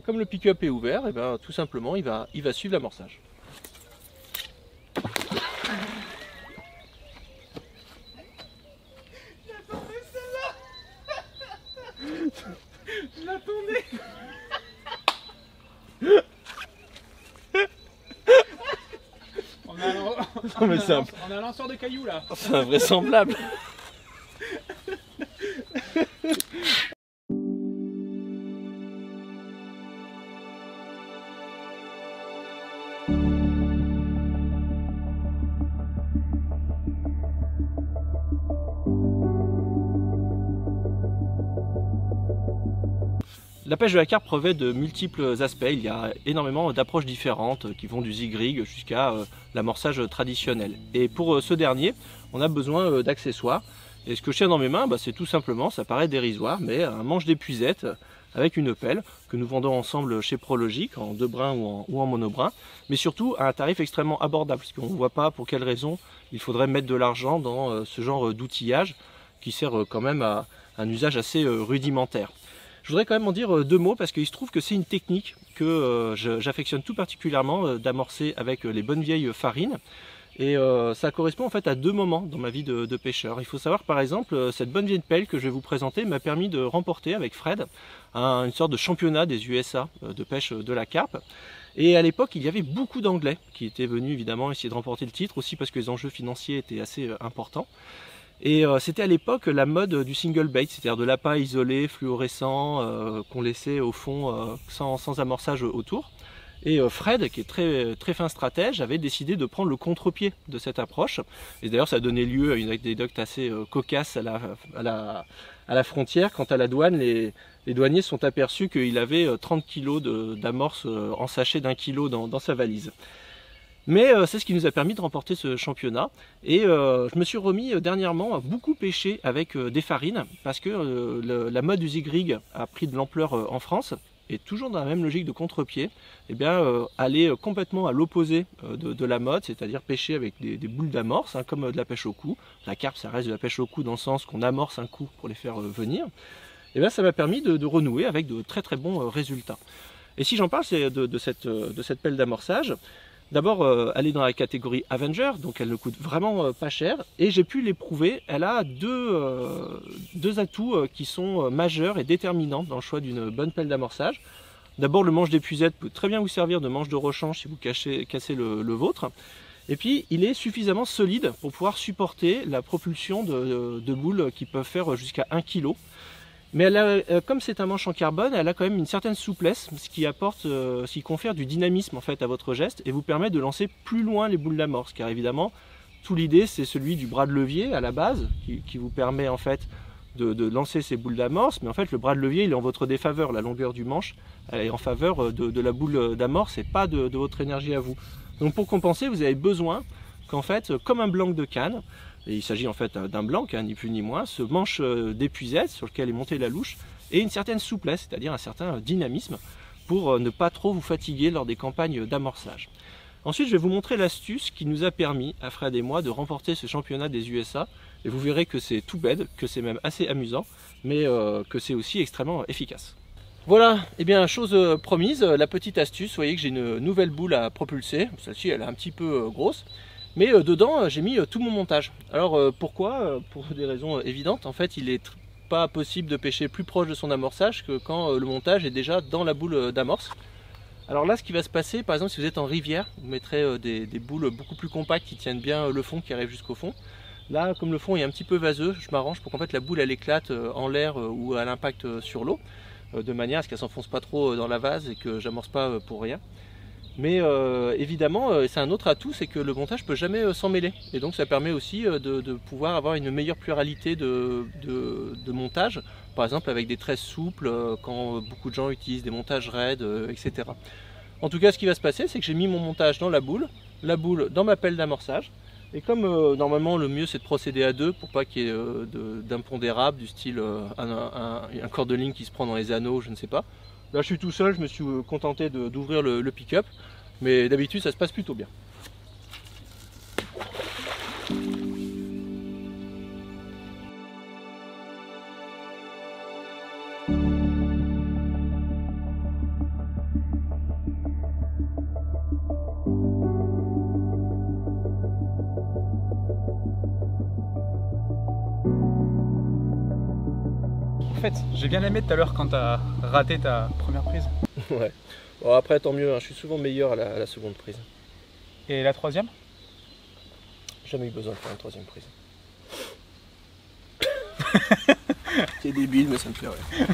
comme le pick-up est ouvert, et ben, tout simplement il va suivre l'amorçage. Je l'attendais. On a un lanceur de cailloux là. C'est invraisemblable. La pêche de la carpe revêt de multiples aspects. Il y a énormément d'approches différentes qui vont du zigrig jusqu'à l'amorçage traditionnel. Et pour ce dernier, on a besoin d'accessoires. Et ce que je tiens dans mes mains, c'est tout simplement, ça paraît dérisoire, mais un manche d'épuisette avec une pelle que nous vendons ensemble chez Prologic en 2 brins ou en monobrin, mais surtout à un tarif extrêmement abordable, parce qu'on ne voit pas pour quelle raison il faudrait mettre de l'argent dans ce genre d'outillage qui sert quand même à un usage assez rudimentaire. Je voudrais quand même en dire 2 mots parce qu'il se trouve que c'est une technique que j'affectionne tout particulièrement d'amorcer avec les bonnes vieilles farines. Et ça correspond en fait à 2 moments dans ma vie de pêcheur. Il faut savoir par exemple, cette bonne vieille pelle que je vais vous présenter m'a permis de remporter avec Fred une sorte de championnat des USA de pêche de la carpe. Et à l'époque, il y avait beaucoup d'Anglais qui étaient venus évidemment essayer de remporter le titre, aussi parce que les enjeux financiers étaient assez importants. Et c'était à l'époque la mode du single bait, c'est-à-dire de l'appât isolé, fluorescent, qu'on laissait au fond sans amorçage autour. Et Fred, qui est très fin stratège, avait décidé de prendre le contre-pied de cette approche. Et d'ailleurs, ça a donné lieu à une anecdote assez cocasse à la frontière. Quand à la douane, les douaniers sont aperçus qu'il avait 30 kg d'amorce en sachet d'1 kg dans sa valise. Mais c'est ce qui nous a permis de remporter ce championnat. Et je me suis remis dernièrement à beaucoup pêcher avec des farines, parce que la mode du zigrig a pris de l'ampleur en France. Et toujours dans la même logique de contre-pied, eh bien, aller complètement à l'opposé de la mode, c'est-à-dire pêcher avec des boules d'amorce, comme de la pêche au cou. La carpe, ça reste de la pêche au cou dans le sens qu'on amorce un coup pour les faire venir. Eh bien, ça m'a permis de renouer avec de très bons résultats. Et si j'en parle, c'est de cette pelle d'amorçage. D'abord, elle est dans la catégorie Avenger, donc elle ne coûte vraiment pas cher. Et j'ai pu l'éprouver, elle a deux atouts qui sont majeurs et déterminants dans le choix d'une bonne pelle d'amorçage. D'abord, le manche d'épuisette peut très bien vous servir de manche de rechange si vous cassez le vôtre. Et puis, il est suffisamment solide pour pouvoir supporter la propulsion de boules qui peuvent faire jusqu'à 1 kg. Mais elle a, comme c'est un manche en carbone, elle a quand même une certaine souplesse, ce qui confère du dynamisme en fait à votre geste et vous permet de lancer plus loin les boules d'amorce. Car évidemment, toute l'idée c'est celui du bras de levier à la base, qui vous permet en fait de lancer ces boules d'amorce. Mais en fait, le bras de levier il est en votre défaveur, la longueur du manche elle est en faveur de la boule d'amorce et pas de votre énergie à vous. Donc pour compenser, vous avez besoin qu'en fait, comme un blanc de canne, et il s'agit en fait d'un blanc, ni plus ni moins, ce manche d'épuisette sur lequel est montée la louche, et une certaine souplesse, c'est-à-dire un certain dynamisme, pour ne pas trop vous fatiguer lors des campagnes d'amorçage. Ensuite, je vais vous montrer l'astuce qui nous a permis, à Fred et moi, de remporter ce championnat des USA, et vous verrez que c'est tout bête, que c'est même assez amusant, mais que c'est aussi extrêmement efficace. Voilà, et bien chose promise, la petite astuce, vous voyez que j'ai une nouvelle boule à propulser, celle-ci elle est un petit peu grosse, mais dedans j'ai mis tout mon montage. Alors pourquoi? Pour des raisons évidentes, en fait il n'est pas possible de pêcher plus proche de son amorçage que quand le montage est déjà dans la boule d'amorce. Alors là ce qui va se passer, par exemple si vous êtes en rivière, vous mettrez des boules beaucoup plus compactes qui tiennent bien le fond, qui arrivent jusqu'au fond. Là comme le fond est un petit peu vaseux, je m'arrange pour qu'en fait la boule elle éclate en l'air ou à l'impact sur l'eau, de manière à ce qu'elle s'enfonce pas trop dans la vase et que j'amorce pas pour rien. Mais évidemment, c'est un autre atout, c'est que le montage peut jamais s'en mêler. Et donc ça permet aussi de pouvoir avoir une meilleure pluralité de montage, par exemple avec des tresses souples, quand beaucoup de gens utilisent des montages raides, etc. En tout cas, ce qui va se passer, c'est que j'ai mis mon montage dans la boule dans ma pelle d'amorçage. Et comme normalement le mieux c'est de procéder à deux pour pas qu'il y ait d'impondérables du style un cordeling qui se prend dans les anneaux, je ne sais pas. Là je suis tout seul, je me suis contenté d'ouvrir le pick-up, mais d'habitude ça se passe plutôt bien. parfaite. J'ai bien aimé tout à l'heure quand t'as raté ta première prise. Ouais. Bon, après, tant mieux, hein, je suis souvent meilleur à la seconde prise. Et la troisième? Jamais eu besoin de faire une troisième prise. C'est débile, mais ça me fait rire.